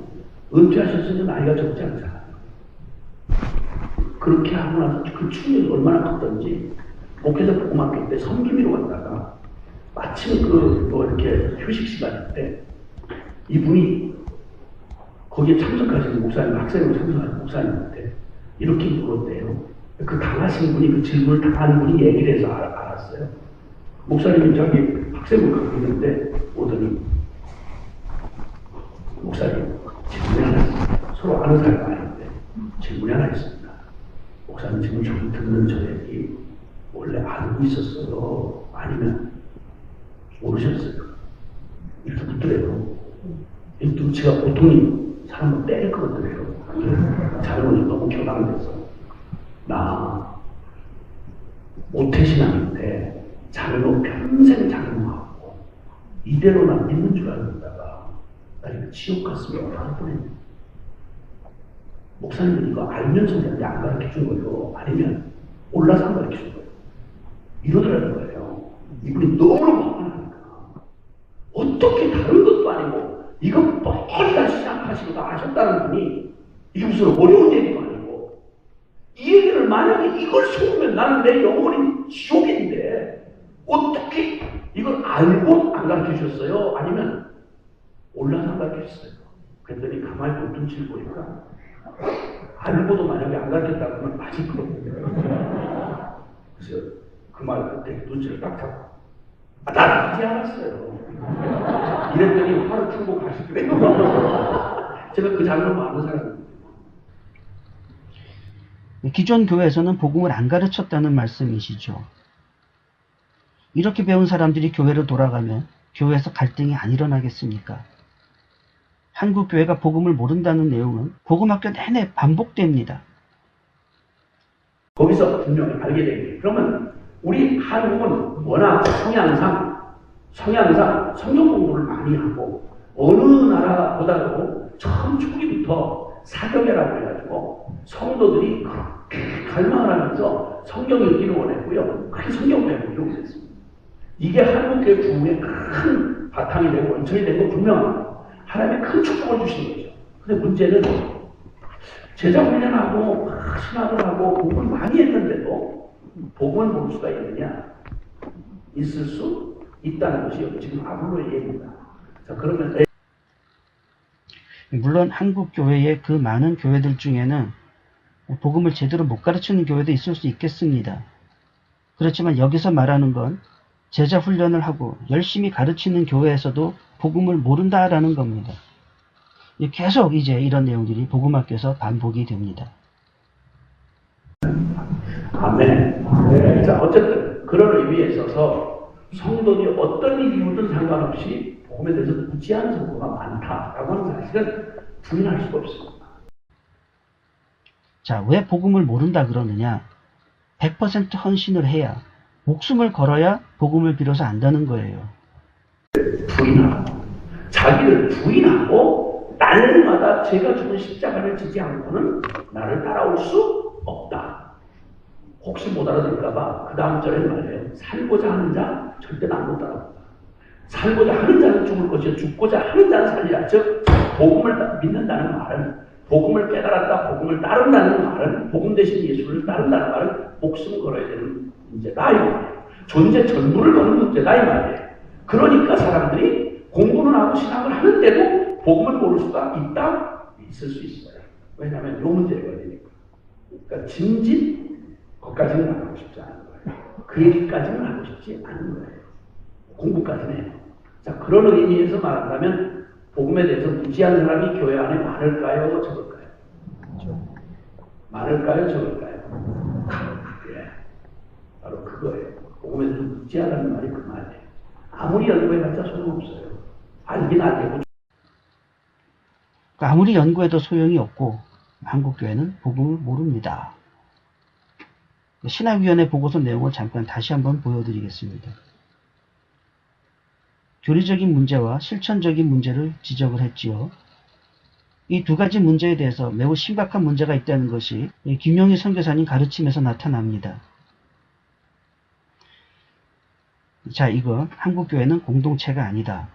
C: 은퇴하셨으니 나이가 적지 않잖아요. 그렇게 하고 나서 그 충격이 얼마나 컸던지 목회자 복음학교 때 섬김이로 갔다가 마침 뭐 이렇게 휴식 시간일 때 이분이 거기에 참석하신 목사님, 학생으로 참석하신 목사님한테 이렇게 물었대요. 그 당하신 분이 그 질문을 당하는 분이 얘기를 해서 알았어요. 목사님이 자기 학생을 갖고 있는데 오더니 목사님 질문이 하나 있습니다. 서로 아는 사람 아닌데 질문이 하나 있습니다. 목사님 지금 저기 듣는 저 얘기 원래 알고 있었어요? 아니면 모르셨어요? 이렇게 묻더래요. 이 눈치가 보통이 사람을 때릴 것 같더래요. 자료는 너무 교단돼서 나 모태신앙인데 자료로 평생 장롱하고 이대로 나 믿는 줄 알았다가 나 이거 지옥 갔으면 어떡할 뻔했네. 목사님은 이거 알면서 우리한테 안 가르쳐준 거예요? 아니면 올라서 안 가르쳐준 거예요? 이러더라는 거예요. 이분이 너무 화가 나니까 어떻게 다른 것도 아니고 이거 뻔히 다 시작하시고 다 하셨다는 분이 이게 무슨 어려운 얘기도 아니고 이 얘기를 만약에 이걸 속으면 나는 내 영혼이 지옥인데 어떻게 이걸 알고 안 가르쳐주셨어요? 아니면 올라서 안 가르쳐주셨어요? 그랬더니 가만히 본 눈치를 보니까 알고도 만약에 안 가르쳤다 그러면 맞을 거거든요. 그래서 그 말 그때 눈치를 딱 잡고 난 이제 알았어요. 이랬더니 화를 풀고 가시더래요. 제가 그 장면 아는 사람입니다.
A: 기존 교회에서는 복음을 안 가르쳤다는 말씀이시죠. 이렇게 배운 사람들이 교회로 돌아가면 교회에서 갈등이 안 일어나겠습니까? 한국 교회가 복음을 모른다는 내용은 복음학교 내내 반복됩니다.
C: 거기서 분명히 알게 됩니다. 그러면 우리 한국은 워낙 성향상 성경 공부를 많이 하고 어느 나라보다도 처음 초기부터 사경회라고 해가지고 성도들이 그렇게 갈망을 하면서 성경 읽기를 원했고요. 그렇게 성경 배우기로 했습니다. 이게 한국교회 부흥의 큰 바탕이 되고 원천이 된 건 분명합니다. 하나님의 큰 축복을 주신 거죠. 근데 문제는 제자 훈련하고 신학을 하고 공부를 많이 했는데도 복음을 볼 수가 있느냐? 있을 수 있다는 것이 지금 아볼로의 얘기입니다. 자, 그러면
A: 물론 한국 교회의 그 많은 교회들 중에는 복음을 제대로 못 가르치는 교회도 있을 수 있겠습니다. 그렇지만 여기서 말하는 건 제자 훈련을 하고 열심히 가르치는 교회에서도 복음을 모른다라는 겁니다. 계속 이제 이런 내용들이 복음학교에서 반복이 됩니다.
C: 아멘. 네. 자, 어쨌든 그런 의미에 있어서 성도들이 어떤 이유든 상관없이 복음에 대해서 무지한 성도가 많다라고 하는 사실은 부인할 수가 없습니다.
A: 자, 왜 복음을 모른다 그러느냐? 100% 헌신을 해야, 목숨을 걸어야 복음을 비로소 안다는 거예요.
C: 부인하고 자기를 부인하고 날마다 제가 주는 십자가를 지지 않고는 나를 따라올 수 없다. 혹시 못 알아들을까봐 그 다음 절에 말해요. 살고자 하는 자 절대 나못 따라온다. 살고자 하는 자는 죽을 것이요 죽고자 하는 자는 살리라. 즉 복음을 믿는다는 말은, 복음을 깨달았다, 복음을 따른다는 말은, 복음 대신 예수를 따른다는 말은 목숨 걸어야 되는 문제다 이 말이에요. 존재 전부를 거는 문제다 이 말이에요. 그러니까 사람들이 공부는 하고 신앙을 하는데도 복음을 모를 수가 있을 수 있어요. 왜냐하면 이 문제에 걸리니까. 그러니까 진진 거기까지는 하고 싶지 않은 거예요. 그 얘기까지는 하고 싶지 않은 거예요. 공부까지는 해요. 자, 그런 의미에서 말한다면 복음에 대해서 무지한 사람이 교회 안에 많을까요? 적을까요? 많을까요? 적을까요? 예, 바로 그거예요. 복음에 대해서 무지하다는 말이 그 말이에요. 아무리 연구해봤자 소용없어요. 알긴 알겠고.
A: 아무리 연구해도 소용이 없고 한국교회는 복음을 모릅니다. 신학위원회 보고서 내용을 잠깐 다시 한번 보여드리겠습니다. 교리적인 문제와 실천적인 문제를 지적을 했지요. 이 두 가지 문제에 대해서 매우 심각한 문제가 있다는 것이 김용희 선교사님 가르침에서 나타납니다. 자, 이거 한국교회는 공동체가 아니다.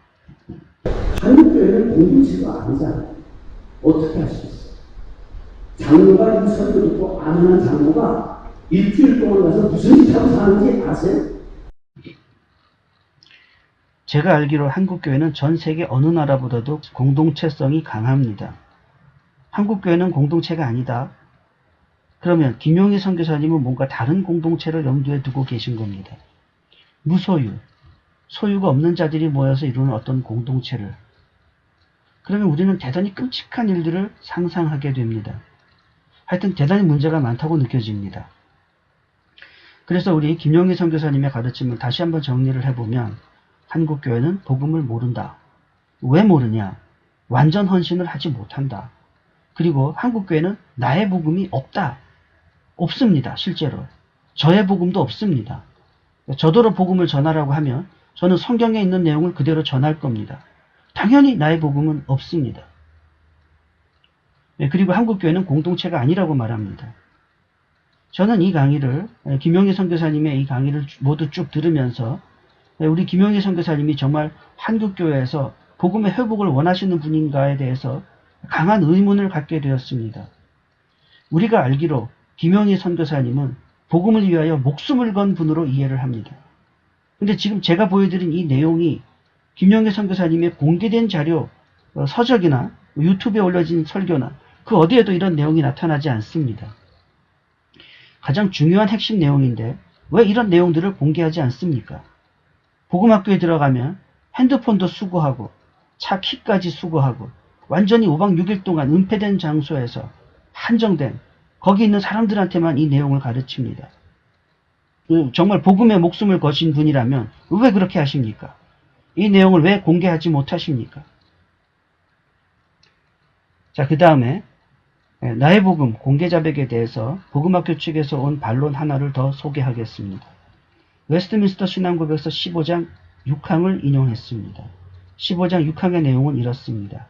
B: 한국교회는 공동체가 아니잖아요. 어떻게 할 수 있어요? 장로가 이 설교 듣고 아는 장로가 일주일 동안 가서 무슨 짓 하고 사는지 아세요?
A: 제가 알기로 한국교회는 전 세계 어느 나라보다도 공동체성이 강합니다. 한국교회는 공동체가 아니다. 그러면 김용희 선교사님은 뭔가 다른 공동체를 염두에 두고 계신 겁니다. 무소유, 소유가 없는 자들이 모여서 이루는 어떤 공동체를. 그러면 우리는 대단히 끔찍한 일들을 상상하게 됩니다. 하여튼 대단히 문제가 많다고 느껴집니다. 그래서 우리 김용희 선교사님의 가르침을 다시 한번 정리를 해보면 한국교회는 복음을 모른다. 왜 모르냐? 완전 헌신을 하지 못한다. 그리고 한국교회는 나의 복음이 없다. 없습니다. 실제로. 저의 복음도 없습니다. 저더러 복음을 전하라고 하면 저는 성경에 있는 내용을 그대로 전할 겁니다. 당연히 나의 복음은 없습니다. 그리고 한국교회는 공동체가 아니라고 말합니다. 저는 이 강의를, 김용희 선교사님의 이 강의를 모두 쭉 들으면서 우리 김용희 선교사님이 정말 한국교회에서 복음의 회복을 원하시는 분인가에 대해서 강한 의문을 갖게 되었습니다. 우리가 알기로 김용희 선교사님은 복음을 위하여 목숨을 건 분으로 이해를 합니다. 근데 지금 제가 보여드린 이 내용이 김용희 선교사님의 공개된 자료, 서적이나 유튜브에 올려진 설교나 그 어디에도 이런 내용이 나타나지 않습니다. 가장 중요한 핵심 내용인데 왜 이런 내용들을 공개하지 않습니까? 복음학교에 들어가면 핸드폰도 수거하고 차 키까지 수거하고 완전히 5박 6일 동안 은폐된 장소에서 한정된 거기 있는 사람들한테만 이 내용을 가르칩니다. 정말 복음에 목숨을 거신 분이라면 왜 그렇게 하십니까? 이 내용을 왜 공개하지 못하십니까? 자, 그 다음에 나의 복음 공개 자백에 대해서 복음학교 측에서 온 반론 하나를 더 소개하겠습니다. 웨스트민스터 신앙고백서 15장 6항을 인용했습니다. 15장 6항의 내용은 이렇습니다.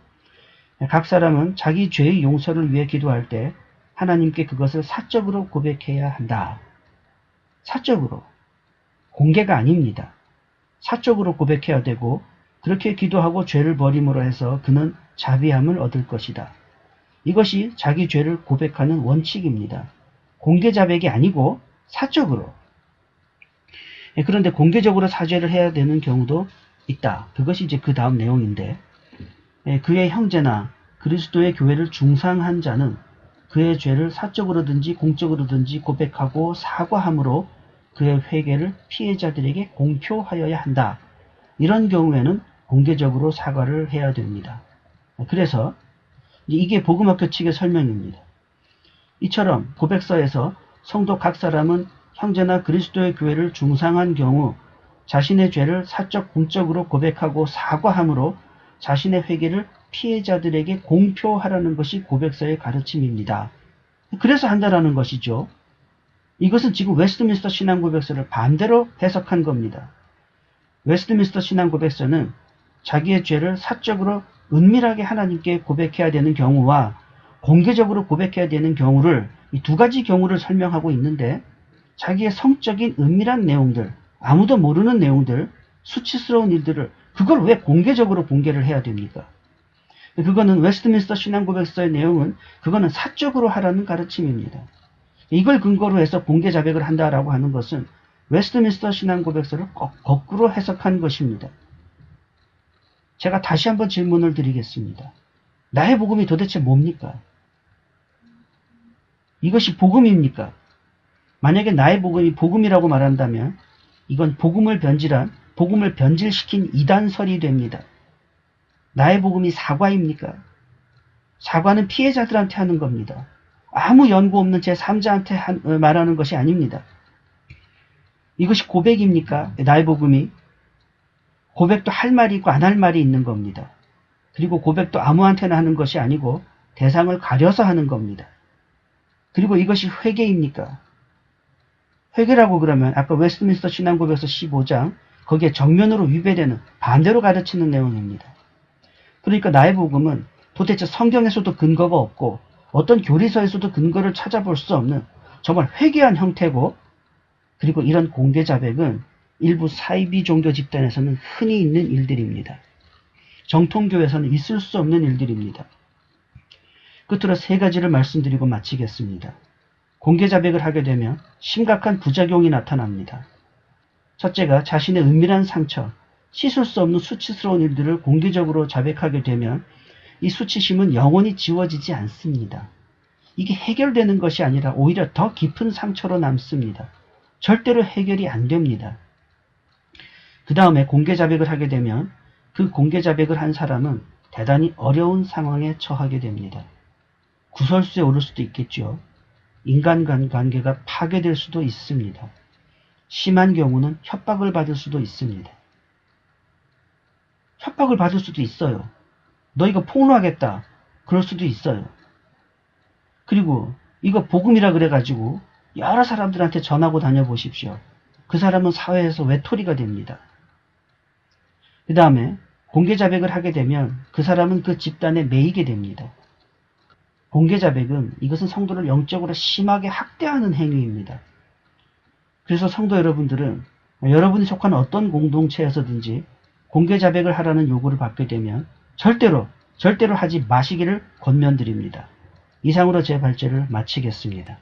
A: 각 사람은 자기 죄의 용서를 위해 기도할 때 하나님께 그것을 사적으로 고백해야 한다. 사적으로. 공개가 아닙니다. 사적으로 고백해야 되고 그렇게 기도하고 죄를 버림으로 해서 그는 자비함을 얻을 것이다. 이것이 자기 죄를 고백하는 원칙입니다. 공개 자백이 아니고 사적으로. 그런데 공개적으로 사죄를 해야 되는 경우도 있다. 그것이 이제 그 다음 내용인데 그의 형제나 그리스도의 교회를 중상한 자는 그의 죄를 사적으로든지 공적으로든지 고백하고 사과함으로 그의 회개를 피해자들에게 공표하여야 한다. 이런 경우에는 공개적으로 사과를 해야 됩니다. 그래서 이게 복음학교 측의 설명입니다. 이처럼 고백서에서 성도 각 사람은 형제나 그리스도의 교회를 중상한 경우 자신의 죄를 사적 공적으로 고백하고 사과함으로 자신의 회개를 피해자들에게 공표하라는 것이 고백서의 가르침입니다. 그래서 한다라는 것이죠. 이것은 지금 웨스트민스터 신앙고백서를 반대로 해석한 겁니다. 웨스트민스터 신앙고백서는 자기의 죄를 사적으로 은밀하게 하나님께 고백해야 되는 경우와 공개적으로 고백해야 되는 경우를 이 두 가지 경우를 설명하고 있는데 자기의 성적인 은밀한 내용들, 아무도 모르는 내용들, 수치스러운 일들을 그걸 왜 공개적으로 공개를 해야 됩니까? 그거는 웨스트민스터 신앙고백서의 내용은 그거는 사적으로 하라는 가르침입니다. 이걸 근거로 해서 공개 자백을 한다라고 하는 것은 웨스트민스터 신앙고백서를 거꾸로 해석한 것입니다. 제가 다시 한번 질문을 드리겠습니다. 나의 복음이 도대체 뭡니까? 이것이 복음입니까? 만약에 나의 복음이 복음이라고 말한다면 이건 복음을 변질시킨 이단설이 됩니다. 나의 복음이 사과입니까? 사과는 피해자들한테 하는 겁니다. 아무 연고 없는 제3자한테 말하는 것이 아닙니다. 이것이 고백입니까? 나의 복음이? 고백도 할 말이 있고 안 할 말이 있는 겁니다. 그리고 고백도 아무한테나 하는 것이 아니고 대상을 가려서 하는 겁니다. 그리고 이것이 회개입니까? 회개라고 그러면 아까 웨스트민스터 신앙고백서 15장 거기에 정면으로 위배되는 반대로 가르치는 내용입니다. 그러니까 나의 복음은 도대체 성경에서도 근거가 없고 어떤 교리서에서도 근거를 찾아볼 수 없는 정말 회개한 형태고, 그리고 이런 공개 자백은 일부 사이비 종교 집단에서는 흔히 있는 일들입니다. 정통교회에서는 있을 수 없는 일들입니다. 끝으로 세 가지를 말씀드리고 마치겠습니다. 공개 자백을 하게 되면 심각한 부작용이 나타납니다. 첫째가 자신의 은밀한 상처, 씻을 수 없는 수치스러운 일들을 공개적으로 자백하게 되면 이 수치심은 영원히 지워지지 않습니다. 이게 해결되는 것이 아니라 오히려 더 깊은 상처로 남습니다. 절대로 해결이 안 됩니다. 그 다음에 공개 자백을 하게 되면 그 공개 자백을 한 사람은 대단히 어려운 상황에 처하게 됩니다. 구설수에 오를 수도 있겠죠. 인간관계가 파괴될 수도 있습니다. 심한 경우는 협박을 받을 수도 있습니다. 협박을 받을 수도 있어요. 너 이거 폭로하겠다. 그럴 수도 있어요. 그리고 이거 복음이라 그래가지고 여러 사람들한테 전하고 다녀보십시오. 그 사람은 사회에서 외톨이가 됩니다. 그 다음에 공개 자백을 하게 되면 그 사람은 그 집단에 매이게 됩니다. 공개 자백은 이것은 성도를 영적으로 심하게 학대하는 행위입니다. 그래서 성도 여러분들은 여러분이 속한 어떤 공동체에서든지 공개 자백을 하라는 요구를 받게 되면 절대로 하지 마시기를 권면드립니다. 이상으로 제 발제를 마치겠습니다.